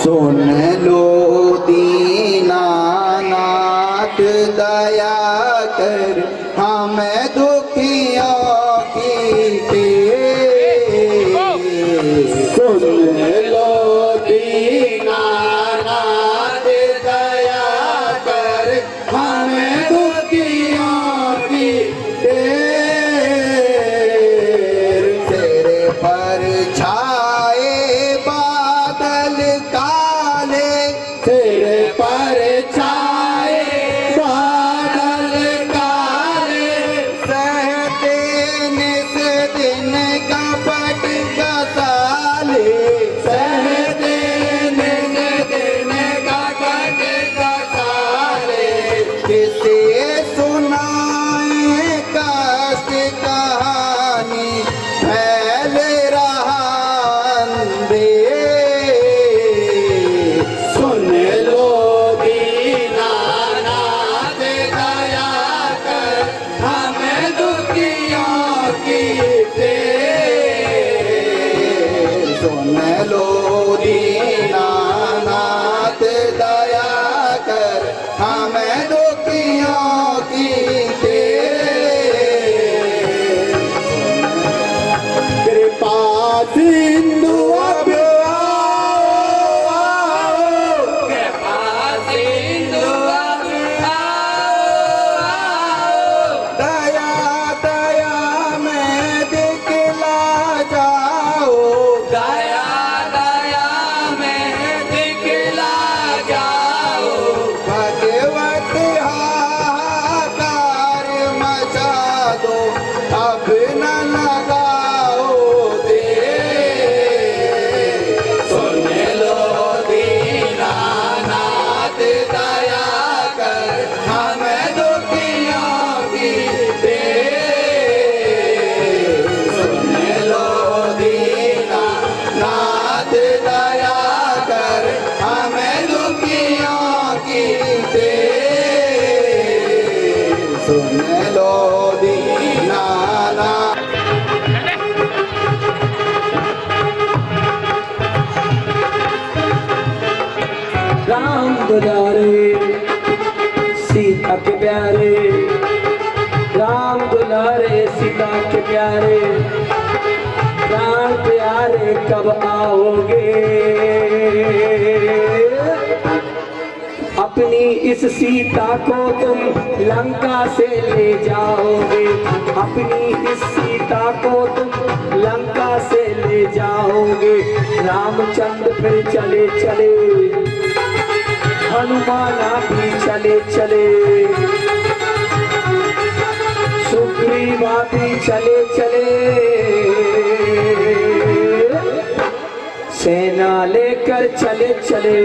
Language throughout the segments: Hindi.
सुन लो दीनानाथ दया कर हम दुखियों की टेर। सुन लो दीनानाथ दया कर हम दुखियों की टेर। सिर पर छाए बादल काले, सिर पर छाए बादल काले, सहते निस दिन कपट कसाले, सहते निस दिन कपट कसाले। किसे सुनाए कष्ट कहानी फैल रहा अंधेर। सुन लो दीनानाथ दया कर हम दुखियों की टेर। सुन लो दीनानाथ दया कर हम दुखियों की टेर। कृपा सिंधु अब आओ, कृपा सिंधु अब आओ, दया दया में दिखला जाओ, दया दया में दिखला जाओ। भगवत हाहाकार मचा दो, अब न लगाओ देर। सुन लो दीनानाथ दया कर हम दुखियों की टेर। सुन लो दीनानाथ दया कर हम दुखियों की टेर। सुन लो दीनानाथ। राम दुलारे सीता के प्यारे, राम दुलारे सीता के प्यारे, प्राण प्यारे कब आओगे? अपनी इस सीता को तुम लंका से ले जाओगे, अपनी इस सीता को तुम लंका से ले जाओगे। रामचंद्र फिर चले चले, हनुमाना भी चले चले, सुग्रीवा भी चले चले, सेना लेकर चले चले।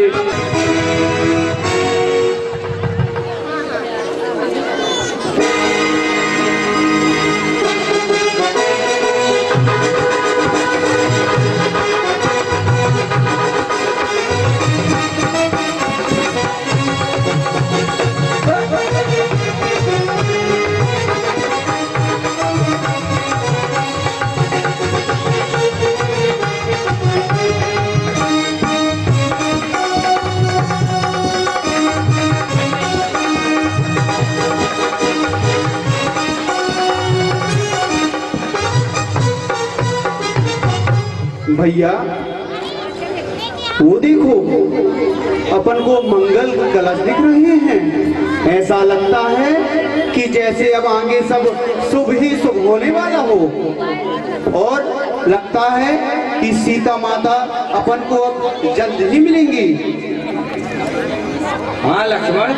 भैया वो देखो, अपन को मंगल कलश दिख रहे हैं। ऐसा लगता है कि जैसे अब आगे सब शुभ ही शुभ होने वाला हो, और लगता है कि सीता माता अपन को अब जल्द ही मिलेंगी। हाँ लक्ष्मण,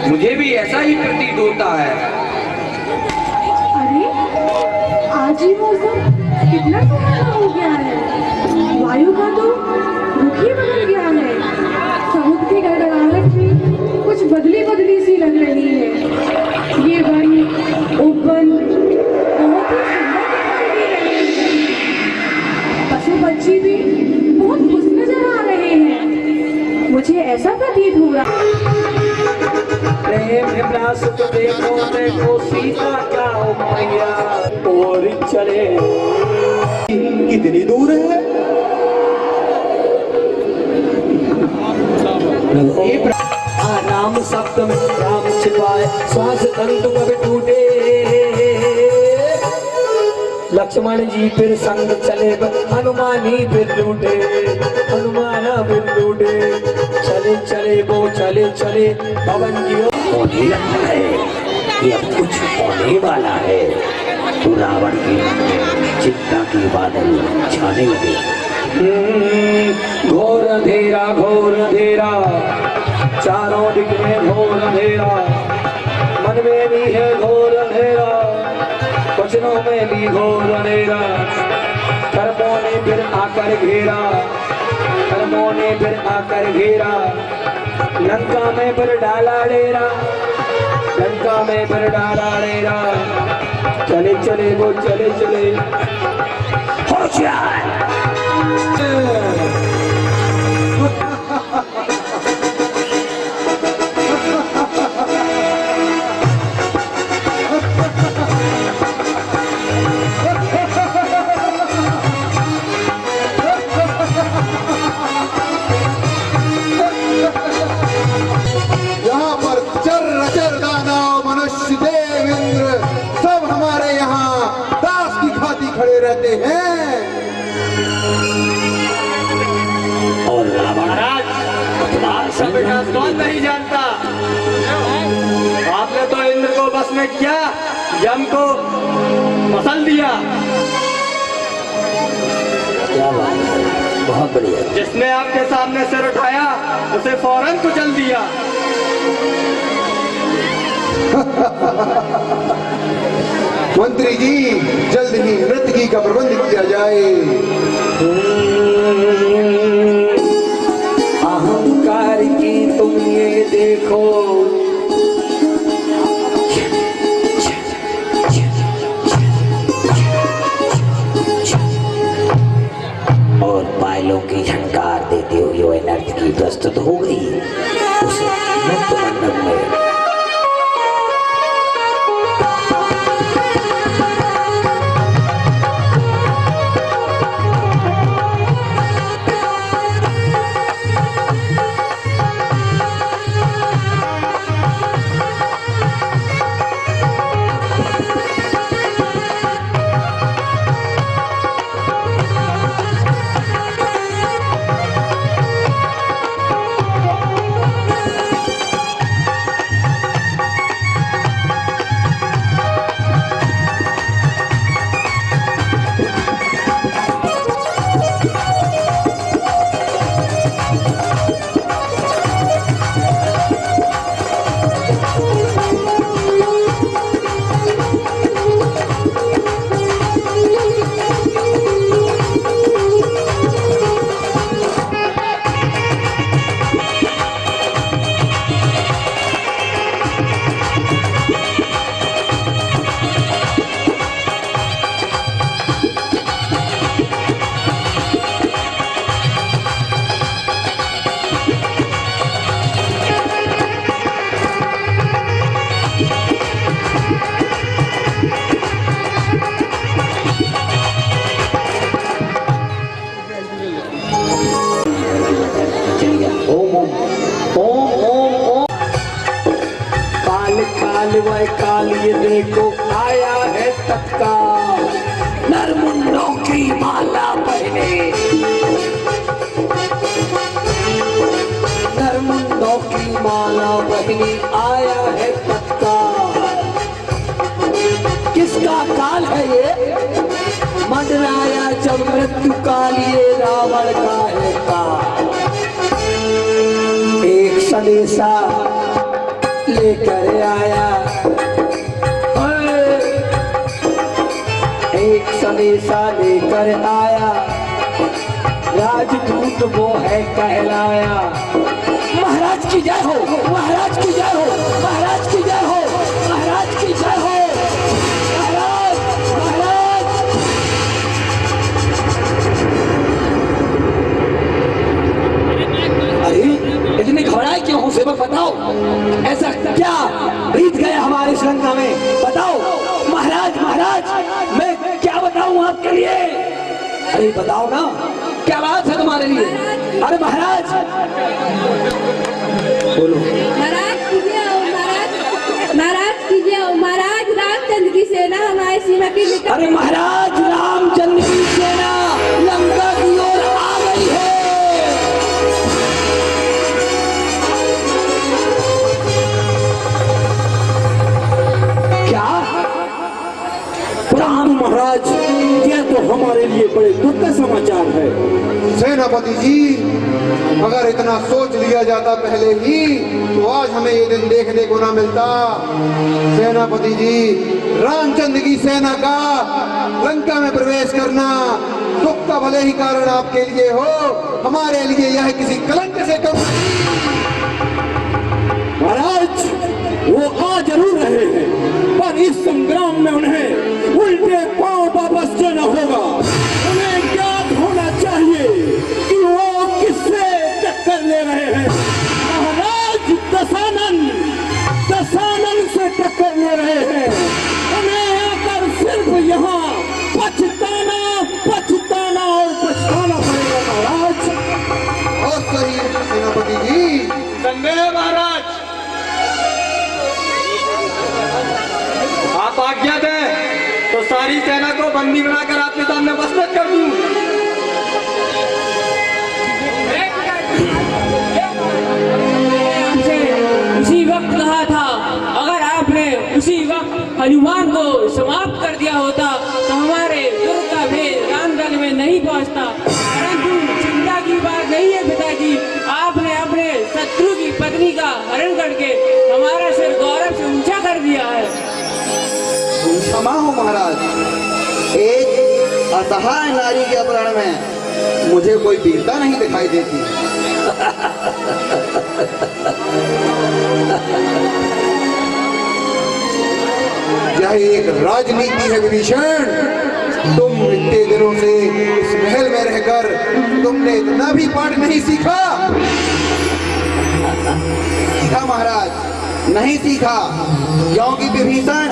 मुझे भी ऐसा ही प्रतीत होता है। अरे आज ही मौसम कितना सुहाना हो गया है, वायु का तो रुख ही बदल गया है। समुद्र की गड़गड़ाहट भी कुछ बदली बदली सी लग रही है। ये वन उपवन बहुत ही सुंदर दिखाई दे रहे हैं। पशु पक्षी भी बहुत खुश नजर आ रहे हैं। मुझे ऐसा प्रतीत हो रहा है। प्रेम विलास को देखो देखो सीता क्या हो मैया, और चले। कितनी दूर है? श्वास तंतु कब टूटे। लक्ष्मण जी फिर संग चले, हनुमानी फिर लूटे, हनुमाना फिर लूटे। चले चले वो चले चले पवन की ओर। होने लगता है कि अब कुछ होने वाला है, तो रावण की चिंता के बादल छाने लगे। घोर अंधेरा, चारों दिक में घोर अंधेरा, मन में भी है घोर अंधेरा, वचनों में भी घोर अंधेरा। कर्मों ने फिर आकर घेरा, कर्मों ने फिर आकर घेरा। लंका में फिर डाला डेरा, लंका में फिर डाला डेरा। चले चले वो चले चले। होशियार यहाँ पर चर दानव मनुष्य देव इंद्र सब हमारे यहाँ दास की खाती खड़े रहते हैं। और रावण सब विकास कौन नहीं जानता। आपने तो इंद्र को बस में किया, यम को मसल दिया। क्या बात है, बहुत बढ़िया। जिसने आपके सामने सिर उठाया उसे फौरन कुचल दिया। मंत्री जी जल्द ही नृत्यकी का प्रबंध किया जाए। अहंकार की तुम ये देखो, और पायलों की झंकार देते हुए वह नर्तकी प्रस्तुत हो गई उस नृत्य मंडप में। वह काल ये देखो आया है तत्काल। नरमुंडों की माला पहने, नरमुंडों की माला पहनी आया है तत्काल। किसका काल है ये? मंडराया जब मृत्यु काल ये रावण का है काल। एक संदेशा लेकर आया, एक संदेशा लेकर आया, राजदूत वो है कहलाया। महाराज की जय हो, महाराज की जय हो, महाराज की जय हो, महाराज की जय हो। महाराज, महाराज। अरे इतने घबराए क्यों हो सेवक, बताओ ऐसा क्या बीत गया हमारे श्रीलंका में, बताओ। महाराज, महाराज मैं क्या बताऊं आपके लिए? अरे बताओ ना, क्या बात है तुम्हारे लिए? अरे महाराज बोलो। महाराज, महाराज, महाराज सेना हमारी सीमा के निकट। अरे महाराज, रामचंद्र की सेना लंका की ओर आ गई है। क्या राम महाराज, यह तो हमारे लिए बड़े दुख का समाचार है। सेनापति जी, अगर इतना सोच लिया जाता पहले ही तो आज हमें ये दिन देखने को ना मिलता। सेनापति जी, रामचंद्र की सेना का लंका में प्रवेश करना दुख का भले ही कारण आपके लिए हो, हमारे लिए यह किसी कलंक से कम। महाराज, वो आ जरूर रहे हैं, पर इस संग्राम में उन्हें उल्टे पांव वापस जाना होगा। उन्हें ज्ञात होना चाहिए कि वो किससे टक्कर ले रहे हैं। महाराज, दशानन से टक्कर ले रहे हैं। उन्हें आकर सिर्फ यहाँ पछताना और पछताना पड़ेगा। महाराज, बहुत सही सेनापति जी। संजय महाराज, आप आज्ञा दें तो सारी सेना को बंदी बनाकर आपके सामने उपस्थित कर दूं। उसी वक्त कहा था, अगर आपने उसी वक्त हनुमान को समाप्त कर दिया होता तो हमारे दुर्ग का भेद रामदल में नहीं पहुंचता। परंतु चिंता की बात नहीं है पिताजी, आपने अपने शत्रु की पत्नी का हरण करके हमारा सिर गौरव से ऊंचा कर दिया है। क्षमा हो महाराज, एक असहाय नारी के अपहरण में मुझे कोई वीरता नहीं दिखाई देती। यह एक राजनीति है विभीषण। तुम इतने दिनों से इस महल में रहकर तुमने इतना भी पाठ नहीं सीखा। सीखा महाराज, नहीं सीखा, क्योंकि विभीषण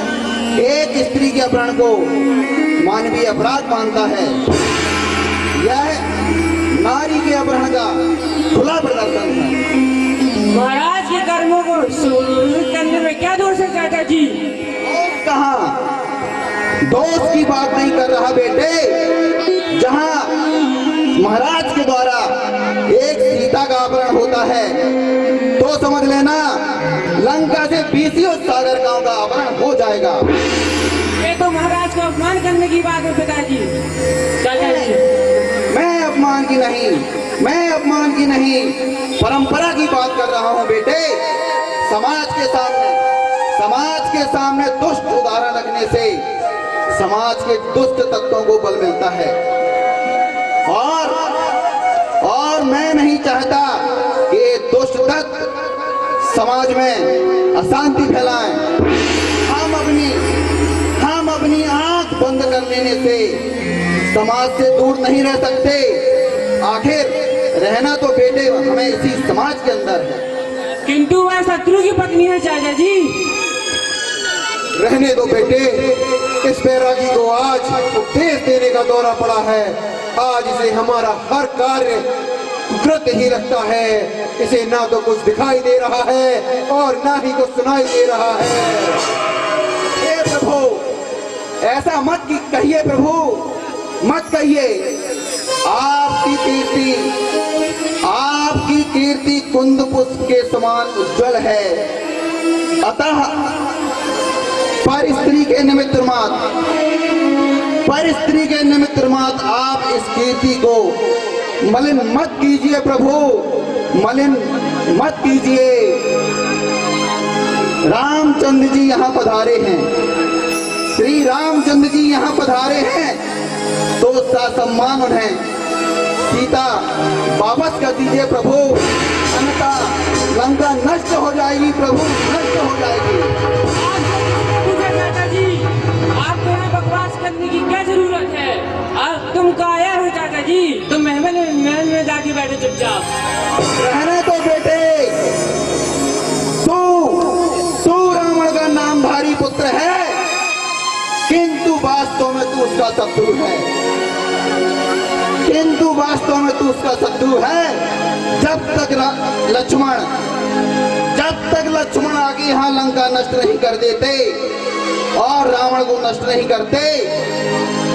एक स्त्री के अपहरण को मानवीय अपराध मानता है। यह नारी के अपहरण का खुला प्रदर्शन है। महाराज के कर्मों को सुनिश्चित करने में क्या दोष है चाचा जी? कहाँ दोष की बात नहीं कर रहा बेटे। जहाँ महाराज के द्वारा एक सीता का अपहरण होता है तो समझ लेना लंका से 20 सागर गांव का अपहरण हो जाएगा। ये तो महाराज को अपमान करने की बात है पिताजी। चाचा जी, मैं अपमान की नहीं परंपरा की बात कर रहा हूँ बेटे। समाज के सामने दुष्ट उदाहरण रखने से समाज के दुष्ट तत्वों को बल मिलता है। और मैं नहीं चाहता कि ये दुष्ट तत्व समाज में अशांति फैलाएं। हम अपनी आंख बंद कर लेने से समाज से दूर नहीं रह सकते। आखिर रहना तो बेटे हमें इसी समाज के अंदर है। किंतु वह शत्रु की पत्नी है चाचा जी। रहने दो बेटे, इस बैरागी को आज उपदेश देने का दौरा पड़ा है। आज इसे हमारा हर कार्य कृत्य ही लगता है। इसे ना तो कुछ दिखाई दे रहा है और ना ही कुछ सुनाई दे रहा है। हे प्रभु, ऐसा मत कहिए प्रभु, मत कहिए। आपकी कीर्ति कुंद पुष्प के समान उज्जवल है। अतः पर स्त्री के निमित्त मात्र आप इस कीर्ति को मलिन मत कीजिए प्रभु, मलिन मत कीजिए। रामचंद्र जी यहाँ पधारे हैं, श्री रामचंद्र जी यहाँ पधारे हैं तो सम्मान उन्हें सीता वापस कर दीजिए प्रभु, अन्यथा लंका नष्ट हो जाएगी प्रभु, नष्ट हो जाएगी। चाचा जी, आपको यहाँ बकवास करने की क्या जरूरत है? तुम कायर हो चाचा जी, तुम महल में जाके बैठे चुपचाप। रहने तो बेटे, तू रावण का नामधारी पुत्र है, किंतु वास्तव में तू उसका शत्रु है। जब तक लक्ष्मण आगे यहाँ लंका नष्ट नहीं कर देते और रावण को नष्ट नहीं करते,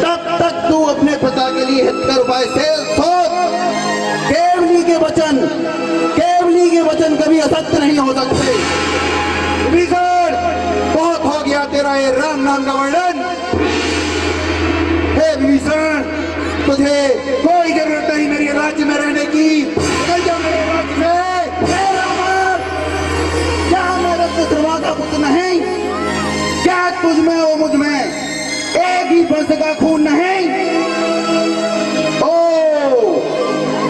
तब तक तू अपने पिता के लिए हितकर उपाय से सोच। केवली के वचन कभी असत्य नहीं हो सकते। विभीषण, बहुत हो गया तेरा ये राम नाम का वर्णन। हे विभीषण, तुझे कोई जरूरत नहीं मेरे राज्य में रहने की। निकल जा मेरे राज्य से। हे रावण, क्या मेरे ध्रुवा का पुत्र नहीं? क्या तुझ में वो मुझ में एक ही वंश का खून नहीं? ओ,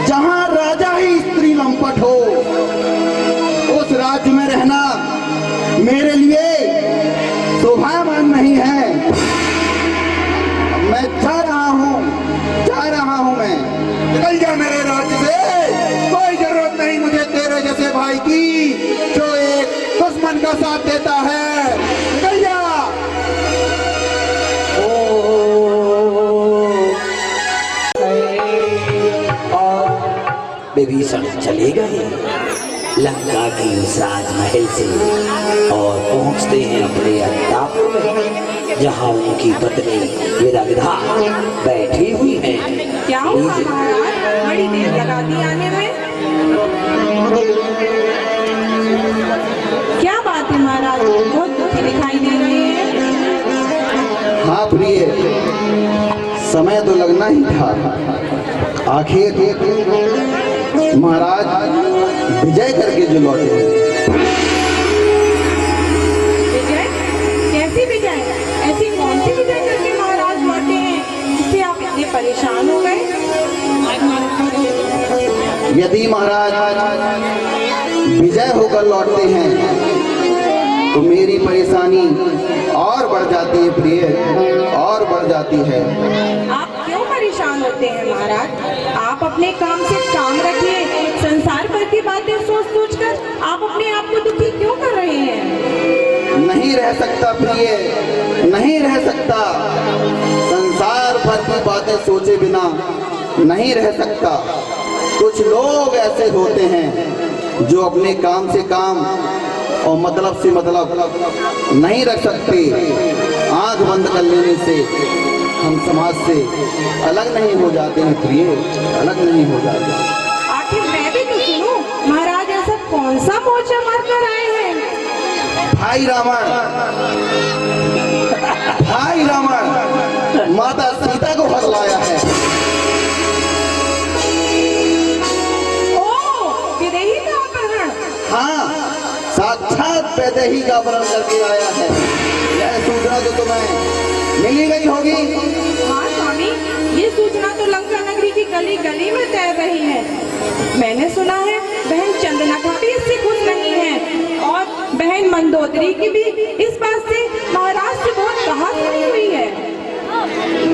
जहां राजा ही स्त्री लंपट हो, उस राज्य में रहना मेरे लिए शोभावान नहीं है। मैं जा रहा हूं मैं। निकल जा मेरे राज्य से। कोई जरूरत नहीं मुझे तेरे जैसे भाई की जो एक दुश्मन का साथ देता है। निकल जा। विभीषण चले गए लंका की उस राजमहल से और पहुंचते हैं अपने अंतापुर में, जहां उनकी पत्नी विदग्धा बैठी हुई है। क्या हुआ महाराज, बड़ी देर लगा दी आने में? क्या बात है महाराज, बहुत दुखी दिखाई दे रहे हैं। हाँ प्रिय, समय तो लगना ही था। आखिर महाराज विजय करके जो लौटे। विजय? कैसी विजय? ऐसी कौन सी विजय करके महाराज लौटे हैं जिससे आप इतने परेशान हो गए? यदि महाराज विजय होकर लौटते हैं तो मेरी परेशानी और बढ़ जाती है प्रिय, और बढ़ जाती है। आप क्यों परेशान होते हैं महाराज? आप अपने काम से काम रखिए। संसार भर की बातें सोच सोच कर आप अपने आप को दुखी क्यों कर रहे हैं? नहीं रह सकता प्रिय, नहीं रह सकता। संसार भर की बातें सोचे बिना नहीं रह सकता। कुछ लोग ऐसे होते हैं जो अपने काम से काम और मतलब से मतलब नहीं रख सकते। आंख बंद कर लेने से हम समाज से अलग नहीं हो जाते हैं प्रिय, अलग नहीं हो जाते। आखिर मैं भी तो सुनूं, महाराज ऐसा कौन सा मोर्चा मार कर आए हैं? भाई रावण माता सीता को हर लाया है। ओ, विदेही का अपहरण? हाँ, साक्षात वैदेही का अपहरण करके आया है। यह सूचना तो तुम्हें मिली गई होगी। हाँ स्वामी, ये सूचना तो लंका नगरी की गली गली में तैर रही है। मैंने सुना है बहन चंद्रलेखा भी इससे खुश नहीं है और बहन मंदोदरी की भी इस बात से महाराज से बहुत कहा सुनी हुई है।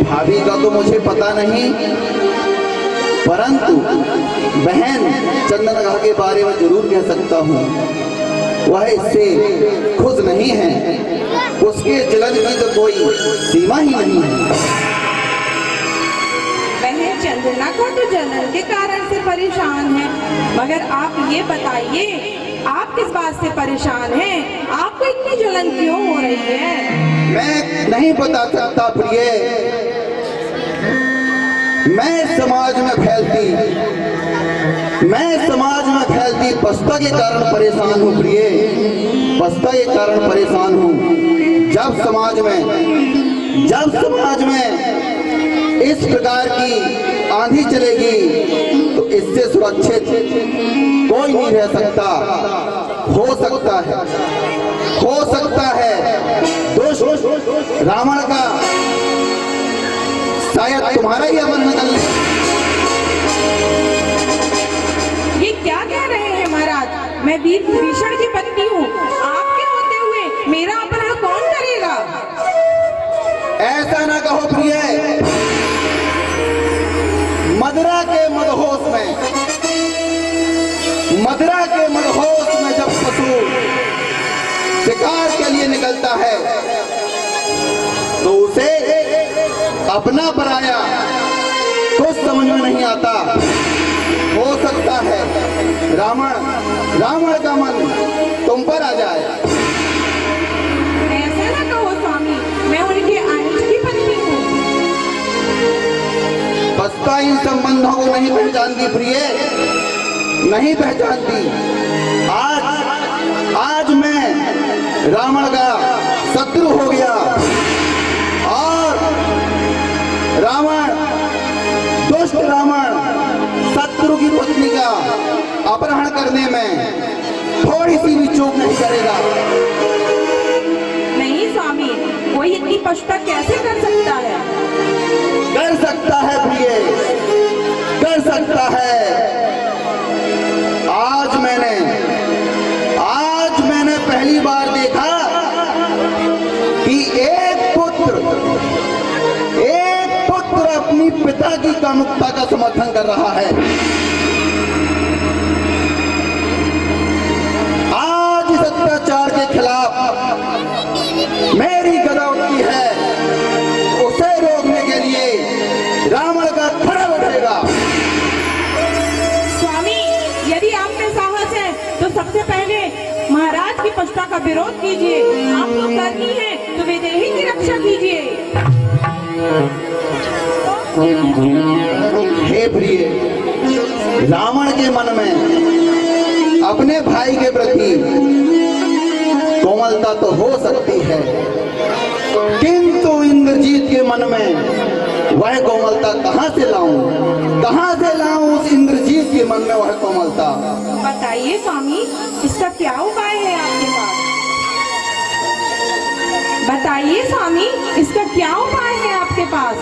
भाभी का तो मुझे पता नहीं, परंतु बहन चंद्रलेखा के बारे में जरूर कह सकता हूँ। वह इससे खुश नहीं है। उसके जलन की तो कोई सीमा ही नहीं है। बहन चंद्रलेखा तो जलन के कारण से परेशान है, मगर आप ये बताइए आप किस बात से परेशान हैं? आपको इतनी जलन क्यों हो रही है? मैं नहीं बता सकता प्रिय। मैं समाज में फैलती पछता के कारण परेशान हूँ प्रिय, पछता के कारण परेशान हूँ। जब समाज में इस प्रकार की आंधी चलेगी तो इससे सुरक्षित कोई नहीं रह सकता। हो सकता है दोष रावण का शायद तुम्हारा ही अमर निकल। ये क्या कह रहे हैं महाराज? मैं वीर विभीषण की पत्नी हूँ। आपके होते हुए मेरा अपहरण कौन करेगा? ऐसा ना कहो प्रिय। मदिरा के मदहोश में जब पशु शिकार के लिए निकलता है तो उसे अपना पराया कुछ समझ में नहीं आता। हो सकता है रावण का मन तुम पर आ जाए। ऐसा ना कहो स्वामी, मैं उनके आयुष की पत्नी हूँ। बसता इन संबंधों को नहीं पहचानती प्रिय, नहीं पहचानती। आज मैं रावण का शत्रु हो गया और दुष्ट रावण शत्रु की पत्नी का अपहरण करने में थोड़ी सी भी चूक नहीं करेगा। नहीं स्वामी, कोई इतनी पशुता कैसे कर सकता है? कर सकता है प्रिय, कर सकता है। आज मैंने पहली बार देखा कि एक पुत्र अपनी पिता की कामुकता का समर्थन कर रहा है। आज इस अत्याचार के खिलाफ मेरी गदा उठती है, उसे रोकने के लिए रावण का खड़ा उठेगा। स्वामी, यदि आप में साहस है तो सबसे पहले महाराज की पशुता का विरोध कीजिए। आपको करनी है तो विदेही की रक्षा कीजिए। हे प्रिय, रावण के मन में अपने भाई के प्रति कोमलता तो हो सकती है, किंतु इंद्रजीत के मन में वह कोमलता कहां से लाऊं उस इंद्रजीत के मन में वह कोमलता। बताइए स्वामी, इसका क्या उपाय है आपके पास? बताइए स्वामी, इसका क्या उपाय है आपके पास?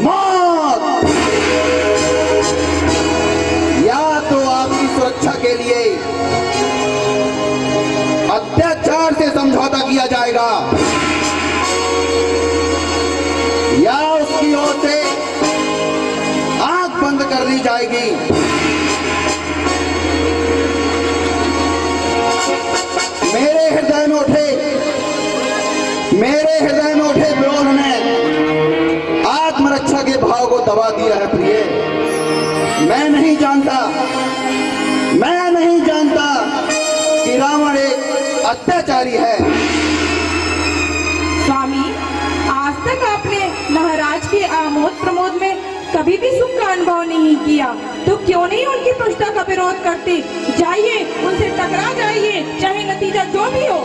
मौत, या तो आपकी सुरक्षा के लिए अत्याचार से समझौता किया जाएगा, या उसकी ओर से आंख बंद कर दी जाएगी। मेरे हृदय में उठे विरोध ने आत्मरक्षा के भाव को दबा दिया है प्रिय। मैं नहीं जानता कि रावण एक अत्याचारी है। स्वामी, आज तक आपने महाराज के आमोद प्रमोद में कभी भी सुख का अनुभव नहीं किया, तो क्यों नहीं उनकी पशुता का विरोध करते? जाइए, उनसे टकरा जाइए, चाहे नतीजा जो भी हो।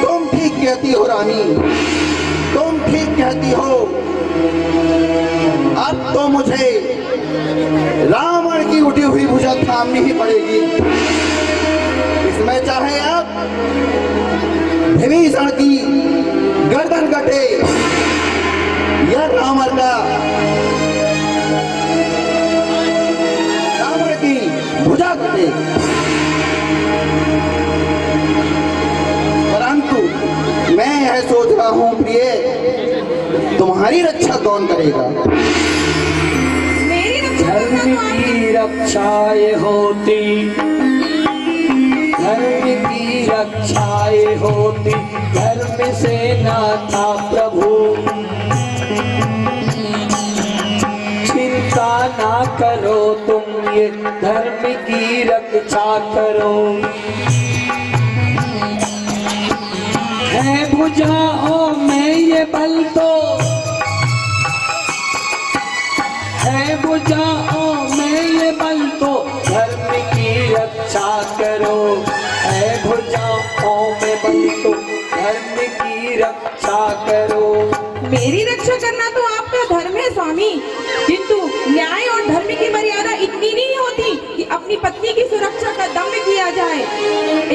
तुम ठीक कहती हो रानी, तुम ठीक कहती हो। अब तो मुझे रावण की उठी हुई भुजा थामनी ही पड़ेगी। इसमें चाहे अब विभीषण की गर्दन कटे या रावण की भुजा कटे, परंतु मैं यह सोच रहा हूं प्रिय, तुम्हारी रक्षा कौन करेगा? मेरी रक्षा धर्म की रक्षाएं होती, धर्म की रक्षाएं होती, धर्म से नाता प्रभु। चिंता ना करो तुम, ये धर्म की रक्षा करो। है भुजाओं में ये बल तो, है भुजाओं में ये बल तो, धर्म की रक्षा करो। है भुजाओं में बल तो, धर्म की रक्षा करो। मेरी रक्षा करना तो आपका धर्म है स्वामी, किंतु न्याय और धर्म की मर्यादा इतनी नहीं होती कि अपनी पत्नी की सुरक्षा का दंभ किया जाए।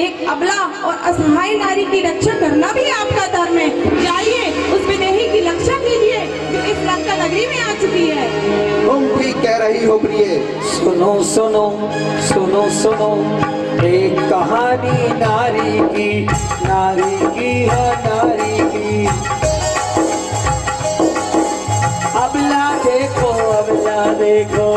एक अबला और असहाय नारी की रक्षा करना भी आपका धर्म है। जाइए, उस विदेही की रक्षा कीजिए जो इस लंका नगरी में आ चुकी है। तुम ठीक कह रही हो प्रिय। सुनो सुनो सुनो सुनो, एक कहानी नारी की है नारी की। अबला देखो, अबला देखो,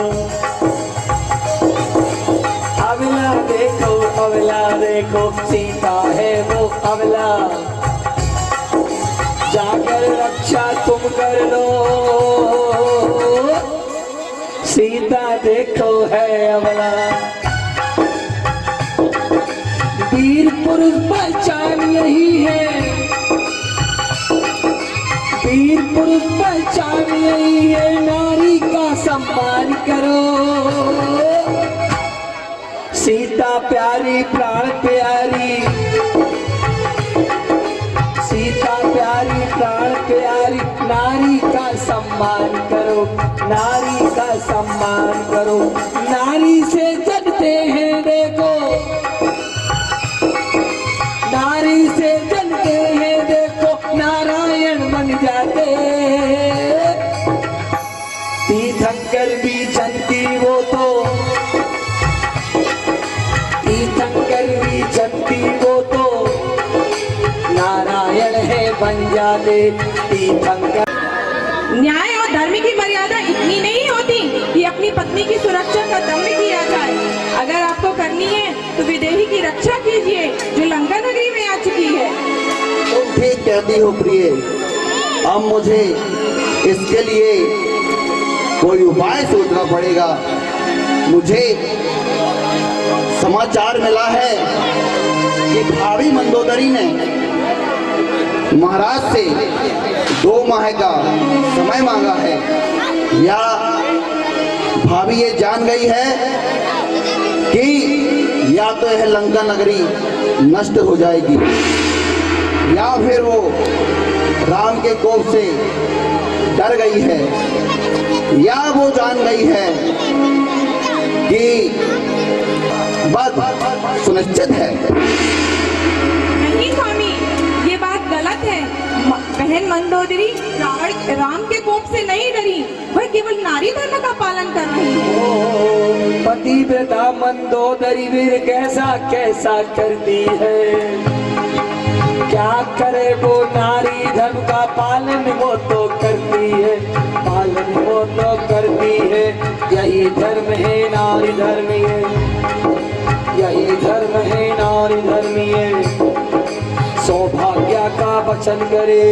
अबला देखो, अबला देखो, सीता है वो अबला। जाकर रक्षा तुम कर लो, सीता देखो है अबला। वीर पुरुष पहचान यही है, वीर पुरुष पहचान यही है, नारी का सम्मान करो। सीता प्यारी प्राण प्यारी, सीता प्यारी प्राण प्यारी, नारी का सम्मान करो, नारी का सम्मान करो। नारी से जगते हैं देखो, नारी से जगते हैं देखो, नारायण बन जाते। तीर्थंकर भी जनती वो तो, तीर्थंकर भी जनती वो तो, नारायण है बन जाते तीर्थंकर। न्याय और धर्म की मर्यादा इतनी नहीं होती कि अपनी पत्नी की सुरक्षा का दंड किया जाए। अगर आपको करनी है तो विदेही की रक्षा कीजिए जो लंका नगरी में आ चुकी है। तुम ठीक कहती हो प्रिय, अब मुझे इसके लिए कोई उपाय सोचना पड़ेगा। मुझे समाचार मिला है कि भाभी मंदोदरी ने महाराज से 2 माह का समय मांगा है, या भाभी ये जान गई है कि या तो यह लंका नगरी नष्ट हो जाएगी, या फिर वो राम के कोप से डर गई है, या वो जान गई है कि बात सुनिश्चित है। नहीं स्वामी, ये बात गलत है। बहन मंदोदरी राम के कोप से नहीं डरी, वह केवल नारी धर्म का पालन कर रही है। पतिव्रता मंदोदरी वीर कैसा कैसा करती है, क्या करे वो नारी धर्म का पालन वो तो करती है, पालन वो तो करती है। यही धर्म है नारी धर्म है, यही धर्म है नारी धर्म है। सौभाग्य का वचन करे,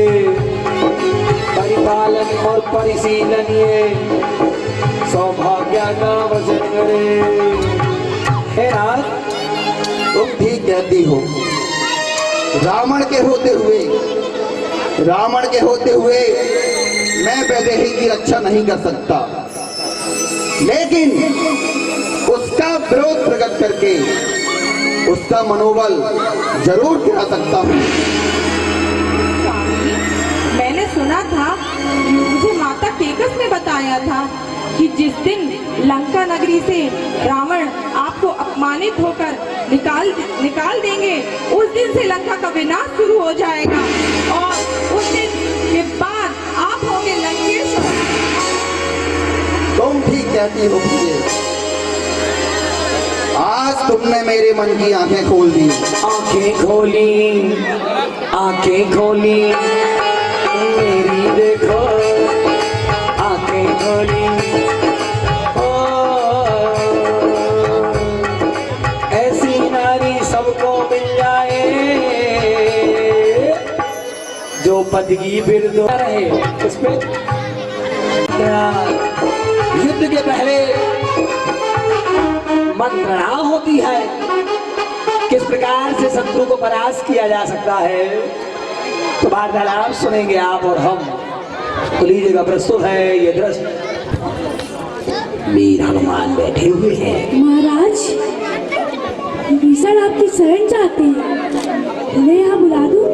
परिपालन और परिशीलन ये सौभाग्य का वचन करे। है राज, तुम ठीक कहती हो। रावण के होते हुए मैं वैदेही की रक्षा नहीं कर सकता, लेकिन उसका विरोध प्रकट करके उसका मनोबल जरूर गिरा सकता हूँ। मैंने सुना था, मुझे माता केकस ने बताया था कि जिस दिन लंका नगरी से रावण आपको अपमानित होकर निकाल देंगे, उस दिन से लंका का विनाश शुरू हो जाएगा और उस दिन के बाद आप होंगे लंकेश्वर। तुम ठीक कहती हो प्रिय। आज तुमने मेरे मन की आंखें खोल दी। आंखें खोली, आंखें खोली मेरी देखो, आंखें खोली। ऐसी नारी सबको मिल जाए जो पद की बिरद रहे। इस पे युद्ध के पहले मंत्रणा होती है, किस प्रकार से शत्रु को परास्त किया जा सकता है। तो वार्तालाप सुनेंगे आप और हम। तो लीजिएगा, प्रस्तुत है ये दृश्य। वीर हनुमान बैठे हुए हैं। महाराज, विभीषण आपकी शरण चाहते हैं, उन्हें यहाँ बुला दूं?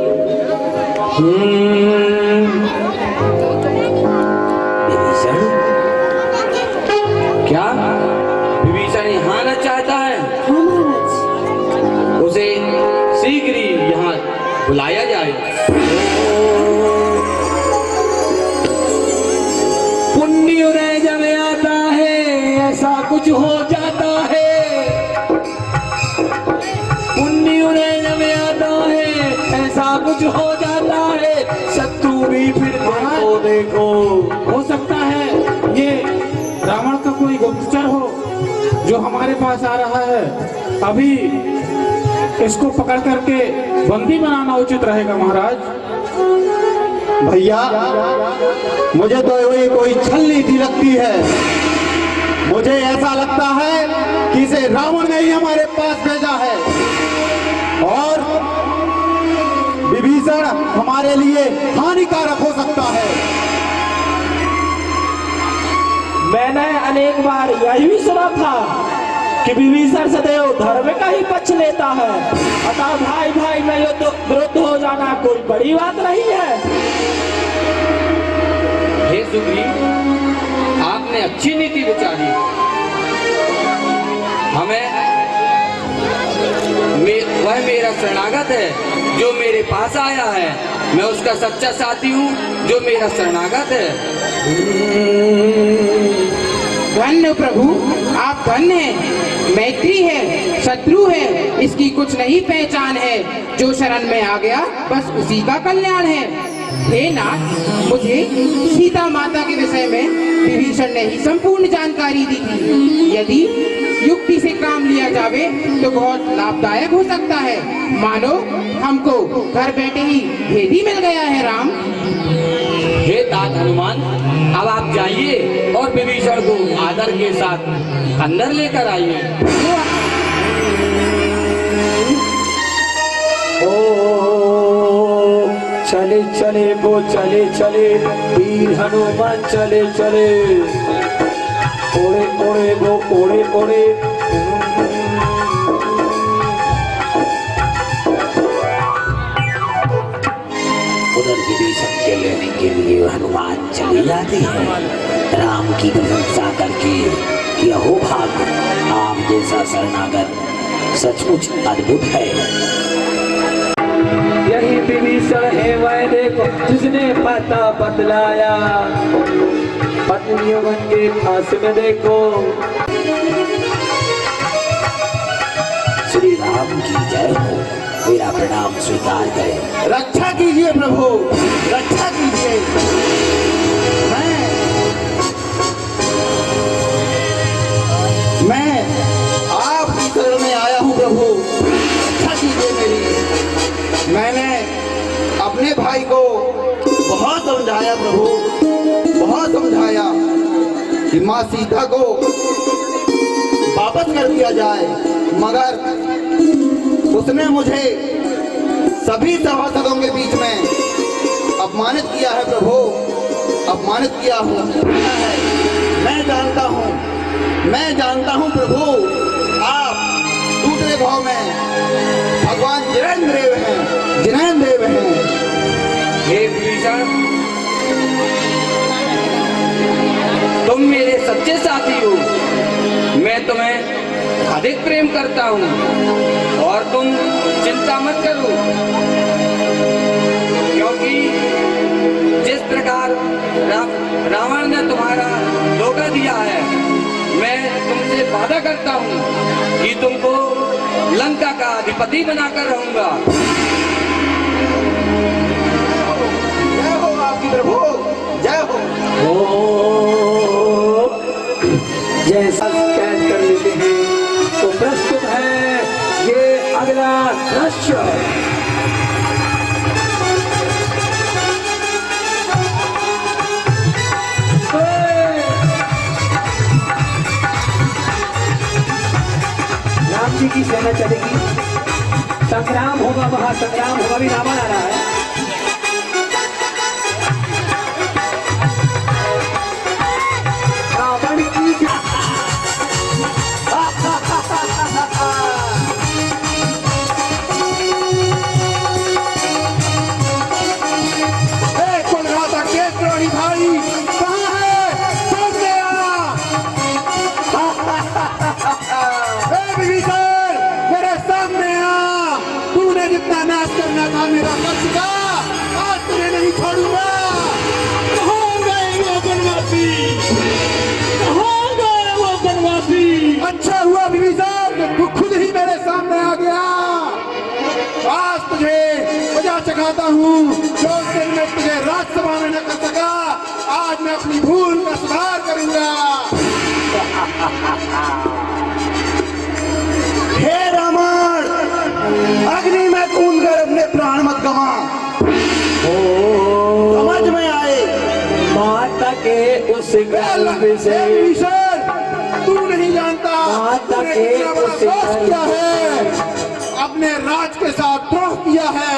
विभीषण, क्या विभीषण यहाँ आना चाहता है? हाँ महाराज। उसे शीघ्र ही यहाँ बुलाया जाए। पुण्य उदय जब आता है ऐसा कुछ हो जाता है, पुण्य उदय जब आता है ऐसा कुछ हो जाता है। शत्रु भी फिर देखो हो सकता है ये रावण का कोई गुप्तचर हो जो हमारे पास आ रहा है। अभी इसको पकड़ करके बंदी बनाना उचित रहेगा महाराज। भैया, मुझे तो ये कोई छलनी सी लगती है। मुझे ऐसा लगता है कि इसे रावण ने ही हमारे पास भेजा है हमारे लिए हानिकारक हो सकता है। मैंने अनेक बार यही भी सुना था कि विभीषण सदैव धर्म का ही पक्ष लेता है, अतः भाई भाई में युद्ध विरुद्ध हो जाना कोई बड़ी बात नहीं है। हे सुग्रीव, आपने अच्छी नीति विचारी। वह मेरा शरणागत है जो मेरे पास आया है, मैं उसका सच्चा साथी हूँ जो मेरा शरणागत है। धन्य प्रभु, आप धन्य हैं। मैत्री है, शत्रु है, इसकी कुछ नहीं पहचान है। जो शरण में आ गया बस उसी का कल्याण है। हे नाथ, मुझे सीता माता के विषय में विभीषण ने ही संपूर्ण जानकारी दी थी। यदि युक्ति से काम लिया जावे तो बहुत लाभदायक हो सकता है। मानो हमको घर बैठे ही भेदी मिल गया है। राम, हे तात हनुमान, अब आप जाइए और विभीषण को आदर के साथ अंदर लेकर आइए। चले चले वो चले चले, वीर हनुमान चले चले, ओड़े ओड़े वो ओड़े ओड़े। उधर विभीषण के लेने के लिए हनुमान चले जाते हैं, राम की प्रशंसा करके कि अहो भाग, आप जैसा शरणागत सचमुच अद्भुत है। यही विभीषण है वह देखो जिसने पता बतलाया, पत्नियों के फांस में देखो। श्री राम की जय हो, मेरा प्रणाम स्वीकार करें। रक्षा कीजिए प्रभु, रक्षा कीजिए। मैं आपकी शरण में आया हूँ प्रभु, रक्षा कीजिए मेरी। मैंने अपने भाई को बहुत समझाया प्रभु, बहुत समझाया कि माँ सीता को वापस कर दिया जाए, मगर उसने मुझे सभी सभासदों के बीच में अपमानित किया है प्रभु, अपमानित किया हूँ। मैं जानता हूँ प्रभु, आप दूसरे भाव में भगवान जिनेंद्र देव हैं। हे विभीषण, तुम मेरे सच्चे साथी हो। मैं तुम्हें अधिक प्रेम करता हूँ और तुम चिंता मत करो, क्योंकि जिस प्रकार रावण ने तुम्हारा धोखा दिया है, मैं तुमसे वादा करता हूँ कि तुमको लंका का अधिपति बनाकर रहूंगा। जय हो आपकी प्रभु, जय हो। जैसा स्कैन कर लेते हैं तो प्रस्तुत है ये अगला दृश्य। राम जी की सेना चलेगी, संग्राम होगा, महासंग्राम होगा। भी रावण आ रहा है। रावण की मेरा लक्ष्य का आज तुझे नहीं छोड़ूंगा। कहाँ गए वो बनवासी, कहाँ गए वो बनवासी। अच्छा हुआ विभीषण, तू खुद ही मेरे सामने आ गया। आज तुझे मजा चखाता हूँ। जो दिन मैं तुझे राज्यसभा में न कर सका, आज मैं अपनी भूल का सुधार करूंगा। हे रावण, अग्नि में कूद कर अपने प्राण मत गवा। समझ में आए? माता के उस गर्भ से तू नहीं जानता माता तूने के कितना बड़ा उस दोष किया गर्भ है, अपने राज के साथ द्रोह किया है।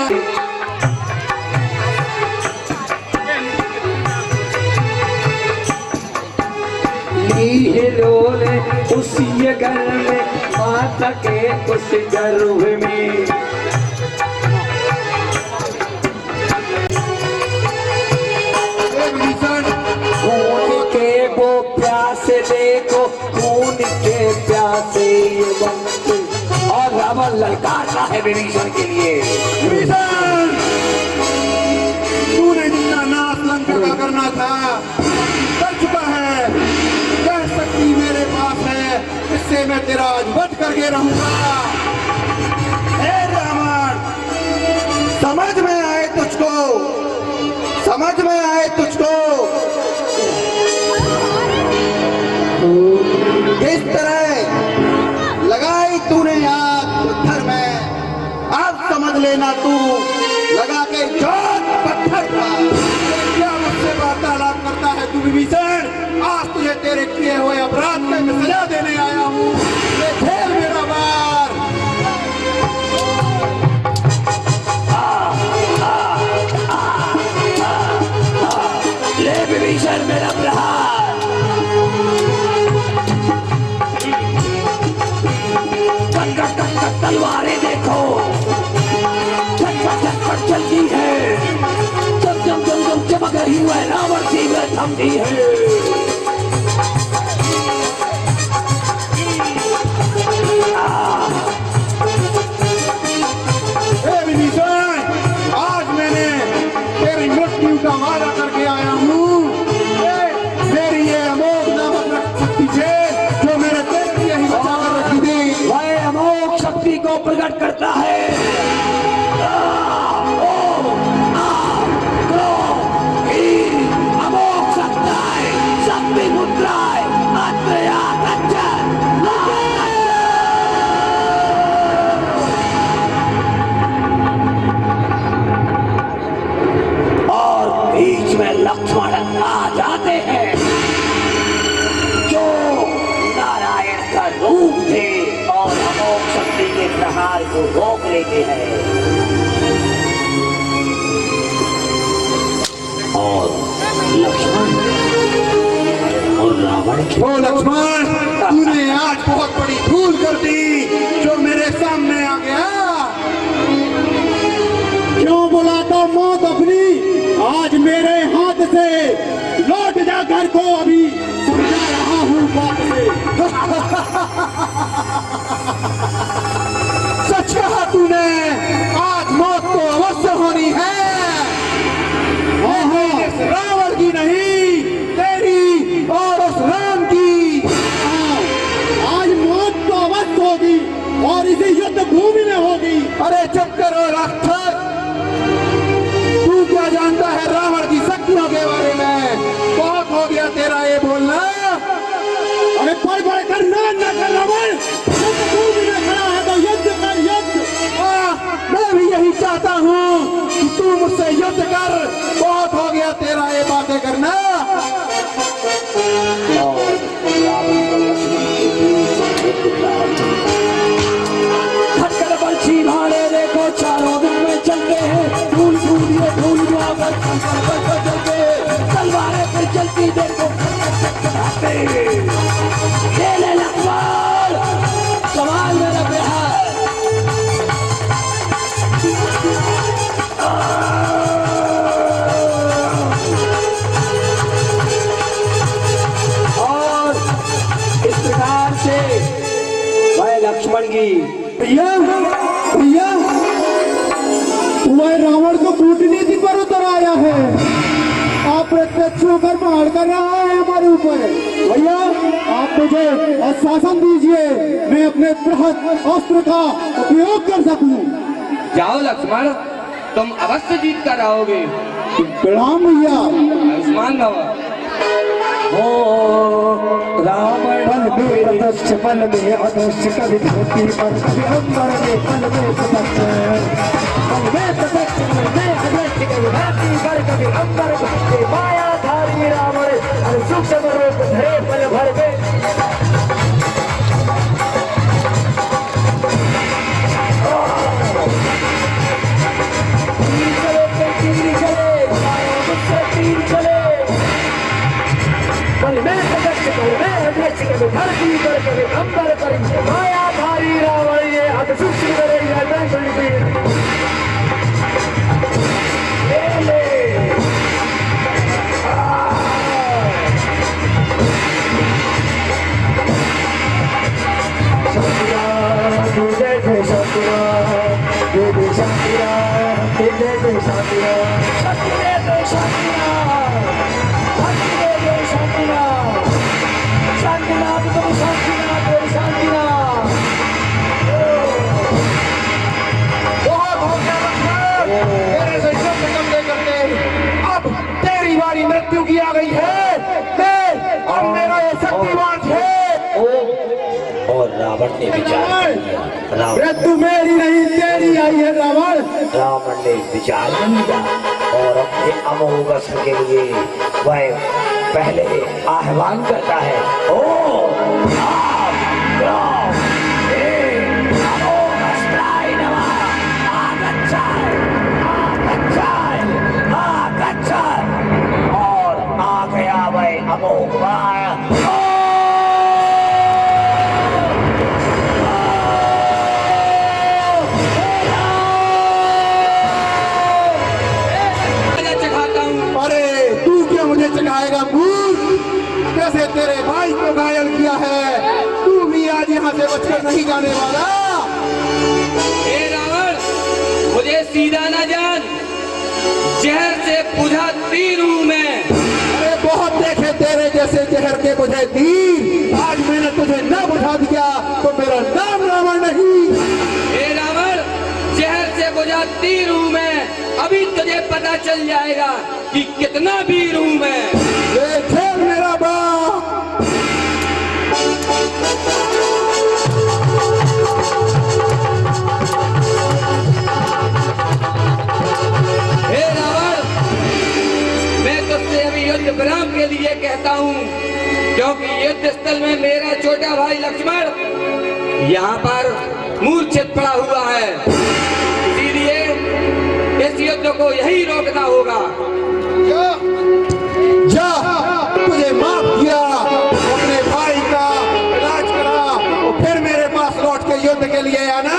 हिलोले उसी घर में माता के उस गर्भ में। खून के वो प्यासे देखो, खून के प्यासे ये बनते। और रावण ललकार रहा है विभीषण के लिए। तूने जितना नाश लंका का करना था कर चुका है। यह शक्ति मेरे पास है, इससे मैं तेरा आज वध करके रहूंगा। हे रावण, समझ में आए तुझको, समझ में आए तुझको किस तरह लगाई तूने आग पत्थर में, अब समझ लेना तू लगा के जोत पत्थर का। क्या मुझसे वार्तालाप करता है तू विभीषण? आज तुझे तेरे किए हुए अपराध में मैं सजा देने आया हूँ। ये खेल मेरा बार। ले विभीषण मेरा प्रहार। तलवारें देखो झटपट चलती है, जब जब जब जब चमक रही है रावण की वह थमती है। आज मैंने तेरी मृत्यु का वादा करके आया हूँ। मेरी ये अमोघ नामक शक्ति से जो मेरे पेट में ही बचा कर रखी थी, वह अमोघ शक्ति को प्रकट करता है। अमोघ शक्ति, शक्ति मुद्राएं, और बीच में लक्ष्मण आ जाते हैं जो नारायण का रूप थे और अमोघ शक्ति के प्रहार को रोक लेते हैं। और लक्ष्मण और रावण की ओ लक्ष्मण, तूने आज बहुत बड़ी भूल कर दी जो मेरे सामने आ गया। क्यों बुलाता मौत अपनी? आज मेरे हाथ से लौट जा घर को, अभी समझा रहा हूँ बात से। सच कहा तूने, आज मौत तो अवश्य होनी है। रावण की नहीं, तेरी और उस राम की। आज मौत तो अवश्य होगी और इसी युद्ध भूमि में होगी। अरे चुप करो राक्षस, तू क्या जानता है रावण की शक्तियों के बारे में? बहुत हो गया तेरा ये बोलना। अरे पढ़ पढ़ कर न कर रावण, युद्ध भूमि में खड़ा है तो युद्ध कर, युद्ध। मैं भी यही चाहता हूँ कि तू मुझसे युद्ध कर। बहुत हो गया तेरा ये बातें करना। खटकर बरछी भाड़े देखो चारों दिन में चलते हैं, धूल धूल ये धूल चलते, तलवारें फिर चलती देखो ये ले लक्ष्मण, कमाल मेरा बिहार। और इस प्रकार से वह लक्ष्मण की भैया भैया, वह रावण को कूटनीति पर उतर आया है। आप प्रत्यक्ष होकर पहाड़ कर रहा है हमारे ऊपर। भैया आप मुझे आश्वासन दीजिए, मैं अपने बृहद अस्त्र का उपयोग कर सकूं। जाओ लक्ष्मण, तुम अवश्य जीत कर आओगे। प्रणाम भैया। आयुष्मान भव। ओ रावण में अदृश्य बल में अदृश्य, कभी धरती पर कभी अंबर में, बल में सदस्य, बल में सदस्य, बल में अदृश्य, कभी धरती पर कभी अंबर में, मायाधारी रावण हर सूक्ष्म रूप धरे पल भर में। तीर चले, बल में सदस्य, बल में अदृश्य, आरती करके अंबर पर मायाधारी रावण ये हद सृष्टि करेगा ले मृत्यु की आ गई है और मेरा ये शक्तिमान है। और रावण ने विचार किया, मृत्यु मेरी नहीं तेरी आई है रावण। रावण ने विचार किया और अपने अमोघ अस्त्र के लिए वह पहले आह्वान करता है, ओ और आ गया वह अमोघ चढ़ाएगा मूर्ख, कैसे तेरे भाई को घायल किया है, तू भी आज यहाँ से बचकर नहीं जाने वाला। हे रावण, मुझे सीधा न जान, जहर से बुझा तीर हूँ मैं। अरे बहुत देखे तेरे जैसे जहर के बुझे तीर, आज मैंने तुझे न बुझा दिया तो मेरा नाम रावण नहीं। हे रावण, जहर से बुझा तीर हूँ मैं, अभी तुझे पता चल जाएगा कि कितना वीर हूँ मैं। ये खेल मेरा बाप। हे रावण, मैं तुझसे अभी युद्ध विराम के लिए कहता हूँ, क्योंकि युद्ध स्थल में मेरा छोटा भाई लक्ष्मण यहाँ पर मूर्छित पड़ा हुआ है, इसीलिए इस युद्ध को यही रोकना होगा। जा, तुझे माफ किया, अपने भाई का इलाज करा और फिर मेरे पास लौट के युद्ध के लिए आना।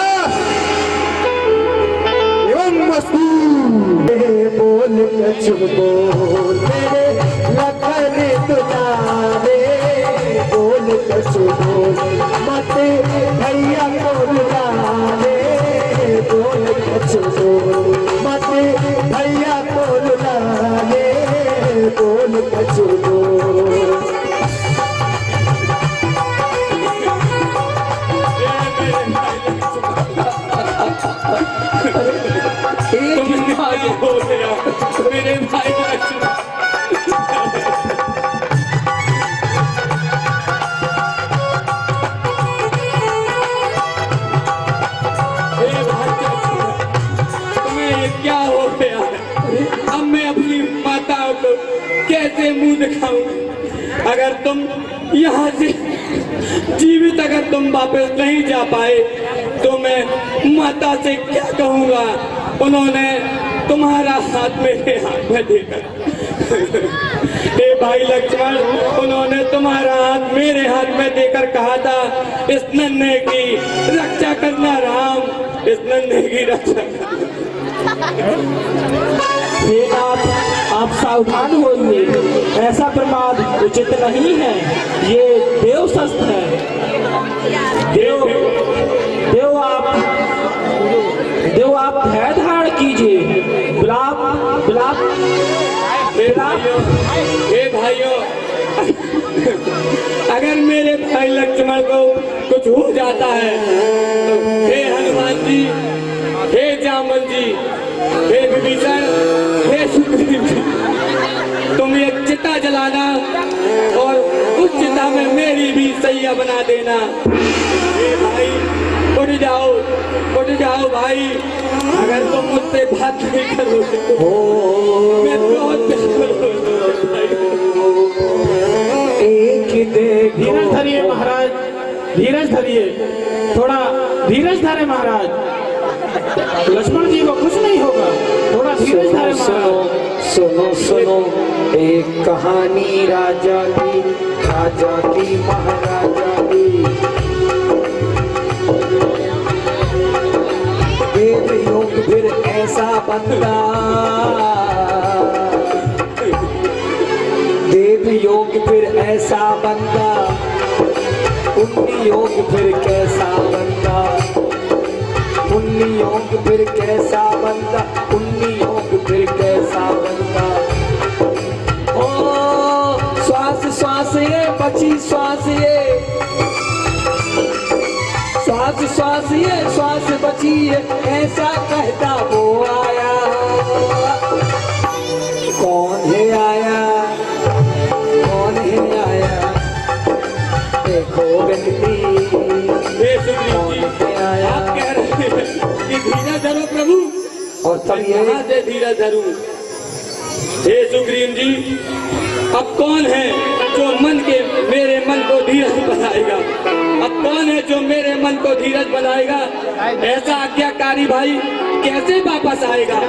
एवं मस्तू बोल कछु बोल मेरे लखन दुलारे, बोल कछु बोल मत भैया को रुलावे, बोल कछु बोल मत भैया को रुलावे, बोल कछु बोल। मेरे भाई तुम्हें क्या हो गया? अब मैं अपनी माता को कैसे मुंह दिखाऊं? अगर तुम यहाँ से जीवित अगर तुम वापस नहीं जा पाए तो मैं माता से क्या कहूँगा? उन्होंने तुम्हारा हाथ मेरे हाथ में देकर हे भाई लक्ष्मण, उन्होंने तुम्हारा हाथ मेरे हाथ में देकर कहा था, इस नन्हे की रक्षा करना राम, इस नन्हे की रक्षा करना। हे नाथ, आप सावधान होइए, ऐसा प्रमाद उचित नहीं है, ये देव शस्त्र है। देव आप भय धारण कीजिए। बिलाप बिलाप हे भाइयों, अगर मेरे भाई लक्ष्मण को कुछ हो जाता है तो हे हनुमान जी, हे जामल जी, हे विभीषण, हे सुग्रीव जी, तुम एक चिता जलाना और उस चिता में मेरी भी सैया बना देना। हे भाई उठ जाओ भाई, अगर तुम मुझसे बात नहीं करोगे तो मैं बहुत धीरज धरिए महाराज, धीरज धरिए, थोड़ा धीरज धरे महाराज। लक्ष्मण जी को कुछ नहीं होगा, थोड़ा धीरज धरे महाराज। सुनो सुनो एक कहानी राजा की महाराजा की। बंदा, देव योग फिर ऐसा बंदा, पुण्य योग फिर कैसा बंदा, पुण्य योग फिर कैसा बंदा, पुण्य योग फिर कैसा बंदा। ओ श्वास श्वास ये बची श्वास ये, श्वास श्वास ये श्वास बची ये, ऐसा कहता वो आया। कौन है आया, कौन है आया, देखो व्यक्ति कौन है आया। आप कह रहे हैं कि धीरज धरो प्रभु, और सब ये कहाँ से धीरज धरूं? हे सुग्रीव जी, अब कौन है जो मेरे मन को धीरज बनाएगा? अब कौन है जो मेरे मन को धीरज बनाएगा? ऐसा आज्ञाकारी भाई कैसे वापस आएगा?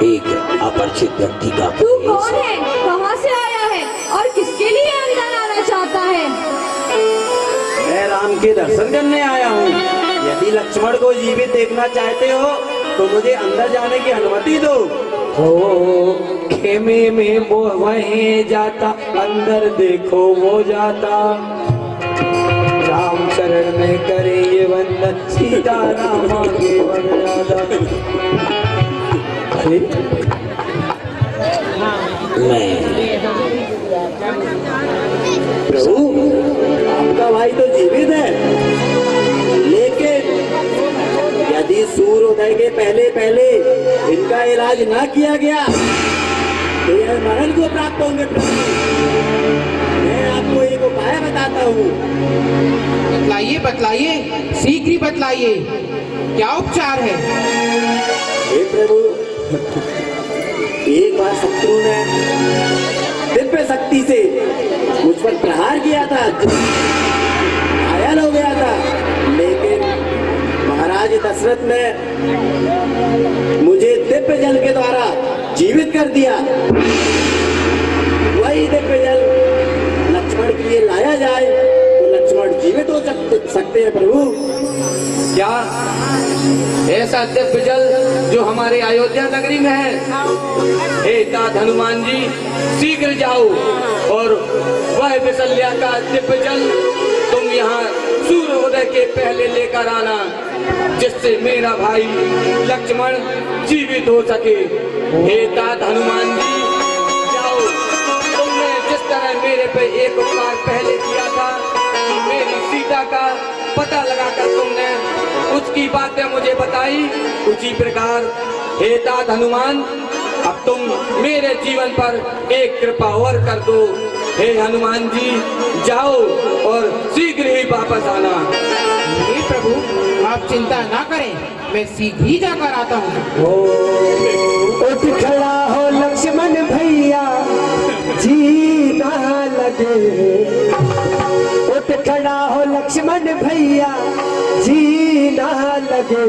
एक अपरिचित व्यक्ति का तू कौन है, कहाँ से आया है और किसके लिए अंदर आना चाहता है? मैं राम के दर्शन करने आया हूँ। यदि लक्ष्मण को जीवित देखना चाहते हो तो मुझे अंदर जाने की अनुमति दो। ओ खेमे में वो वहीं जाता, अंदर देखो वो जाता। राम शरण में करेंगे वंदन, सीता राम आगे बढ़ जाता। अरे प्रभु, आपका भाई तो जीवित है, लेकिन यदि सूर्योदय के पहले पहले इनका इलाज ना किया गया तो यह मरण को प्राप्त होंगे। प्रभु, मैं आपको एक उपाय बताता हूँ। बतलाइए बतलाइए, शीघ्र ही बतलाइए, क्या उपचार है? हे प्रभु, एक बार शत्रु ने दिव्य शक्ति से मुझ पर प्रहार किया था, घायल हो गया था, लेकिन महाराज दशरथ ने मुझे दिव्य जल के द्वारा जीवित कर दिया। वही दिव्य जल लक्ष्मण के लिए लाया जाए तो लक्ष्मण जीवित हो सकते हैं। प्रभु, क्या ऐसा दिव्य जल जो हमारे अयोध्या नगरी में है? हे तात हनुमान जी, शीघ्र जाओ और वह विशल्या का दिव्य जल तुम यहाँ सूर्योदय के पहले लेकर आना, जिससे मेरा भाई लक्ष्मण जीवित हो सके। हे तात हनुमान जी, जाओ। तुमने जिस तरह मेरे पे एक उपकार पहले किया था, मेरी सीता का पता लगाकर तुमने उसकी बातें मुझे बताई, उसी प्रकार हे तात हनुमान, अब तुम मेरे जीवन पर एक कृपा और कर दो। हे हनुमान जी, जाओ और शीघ्र ही वापस आना। हे प्रभु, आप चिंता ना करें, मैं शीघ्र ही जाकर आता हूँ। उठ खड़ा हो लक्ष्मण भैया, जी ना लगे। उठ खड़ा हो लक्ष्मण भैया, जी ना लगे।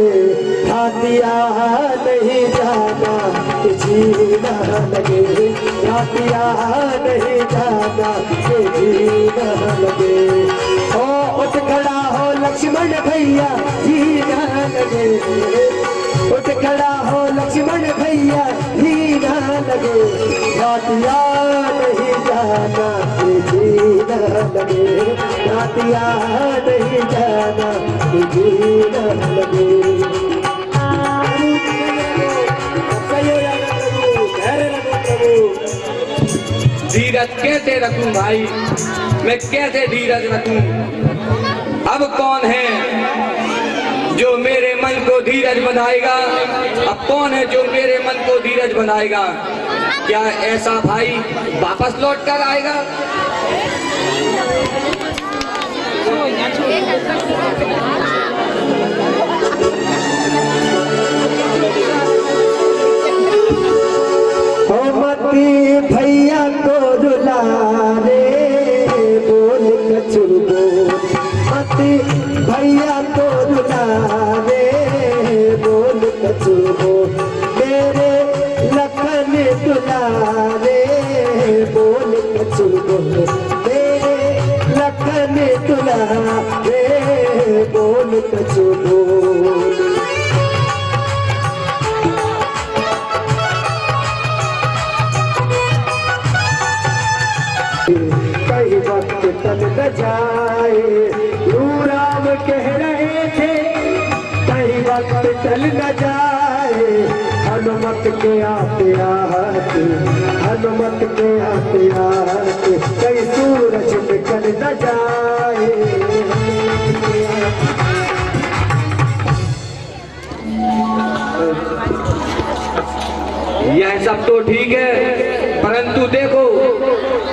हाथिया नहीं जाना, जी ना लगे। हाथिया नहीं जाना, जी ना लगे। ओ उठ खड़ा हो लक्ष्मण भैया, जी ना लगे। उठ खड़ा हो लक्ष्मण भैया, जी ना लगे। हाथिया नहीं जाना, जी ना लगे। हाथिया नहीं जाना, जी ना लगे। धीरज कैसे रखूं भाई, मैं कैसे धीरज रखूं? अब कौन है जो मेरे मन को धीरज बनाएगा? अब कौन है जो मेरे मन को धीरज बनाएगा? क्या ऐसा भाई वापस लौट कर आएगा? मती भैया को रुला रे, बोल कछु बोल। मती भैया को रुला रे, बोल कछु बोल। मेरे लखन दुलारे, बोल कछु बोल। मेरे लखन दुलारे, बोल कछु बोल। कह रहे थे कहीं वक्त टल न जाए, हनुमत के आते आते, हनुमत के आते आते कहीं सूरज निकल न जाए। यह सब तो ठीक है, परंतु देखो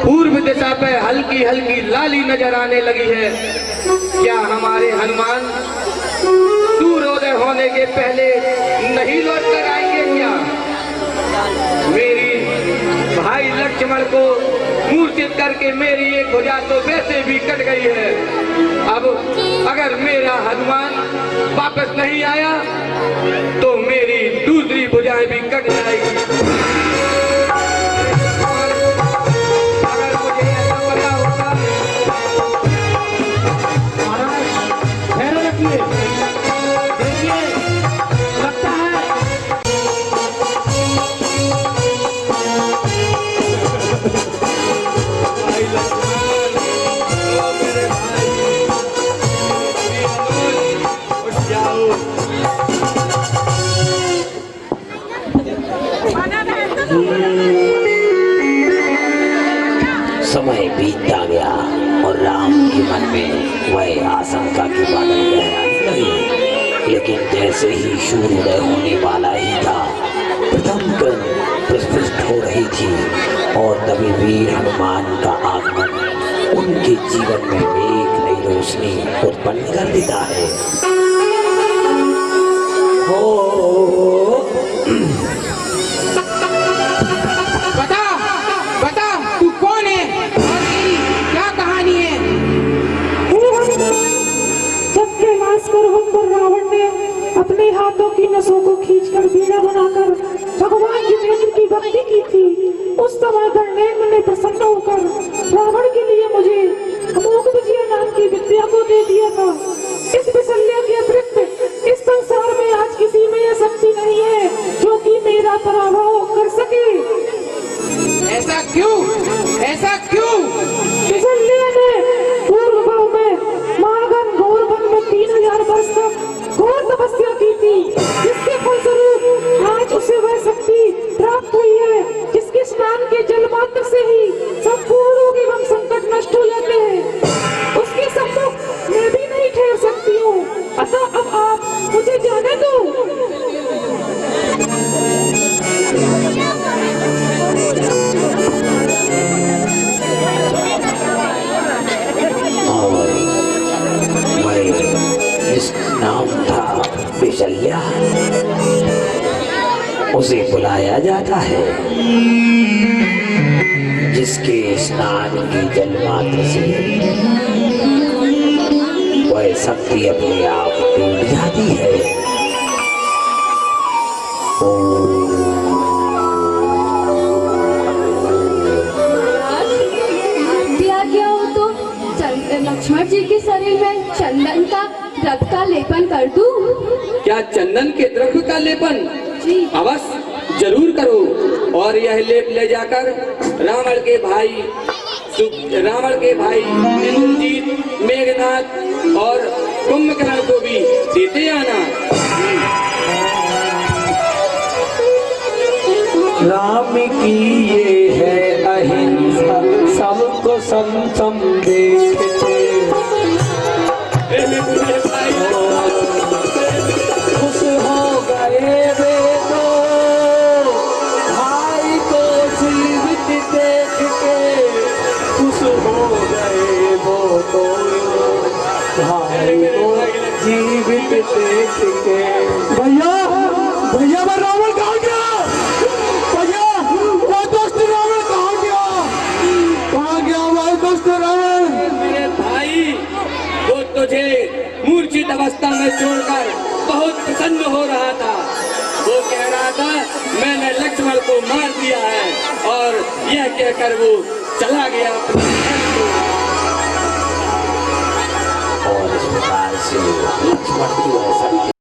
पूर्व दिशा पे हल्की हल्की लाली नजर आने लगी है। क्या हमारे हनुमान सूर्योदय होने के पहले नहीं लौट कर आएंगे क्या? मेरी भाई लक्ष्मण को मूर्छित करके मेरी एक भुजा तो वैसे भी कट गई है। अब अगर मेरा हनुमान वापस नहीं आया तो मेरी दूसरी भुजाएं भी कट जाएगी। अगर मुझे ऐसा पता होता। खैर रखिए, देखिए लगता है समय बीतता गया और राम के मन में वह आशंका की बादल गहराने लगी। लेकिन जैसे ही सूर्योदय होने वाला ही था, प्रथम किरण प्रस्फुट हो रही थी और तभी वीर हनुमान का आगमन उनके जीवन में एक नई रोशनी उत्पन्न कर देता है। बता बता तू कौन है और तेरी क्या कहानी है? जब कैलाश पर्वत पर रावण ने अपने हाथों की नसों को खींचकर बीड़ा बनाकर भगवान जितेंद्र की भक्ति की थी, उस समय गणेन्द्र ने प्रसन्न होकर रावण के लिए मुझे अमोघ विजय नाम की विद्या को दे दिया था। इस विशल्य के अतिरिक्त इस संसार में आज किसी में यह शक्ति नहीं है जो कि मेरा पराभव कर सके। ऐसा क्यों? ऐसा क्यों? विशल्य ने पूर्व भाव में मागन घोर वन में 3000 वर्ष तक घोर तपस्या की थी, जिसके फलस्वरूप आज उसे वह शक्ति प्राप्त हुई है जिसके स्नान के जल मात्र से ही संपूर्ण रोग एवं संकट नष्ट हो जाते हैं। उसके सम्मुख मैं भी नहीं ठहर सकती हूँ, अतः अब आप मुझे जाने दो। और मैं जिसका नाम था विशल्या, उसे बुलाया जाता है, जिसके स्नान की जल मात्र से वह शक्ति अपने आप टूट जाती है। क्या हो तो लक्ष्मण जी के शरीर में चंदन का द्रव्य का लेपन कर दूं? क्या चंदन के द्रव्य का लेपन? जी अवश्य जरूर करो और यह लेप ले जाकर रावण के भाई इंद्रजीत, मेघनाथ और कुंभकर्ण को भी देते आना। राम की ये है अहिंसा, सबको समसम देखते। खुश हो गए वे तो भाई को जीवित देख के, खुश हो गए वो तो भाई को जीवित देख के। भैया भैया मैं रावण कहाँ गया? भैया वो दोस्त रावण कहाँ गया? कहाँ गया हमारे दोस्त रावण? मेरे भाई, वो तुझे मूर्छित अवस्था में छोड़कर बहुत प्रसन्न हो रहा था। वो कह रहा था मैंने लक्ष्मण को मार दिया है और यह कहकर वो चला गया अपने घर को। और इस प्रकार से लक्ष्मण की वह शक्ति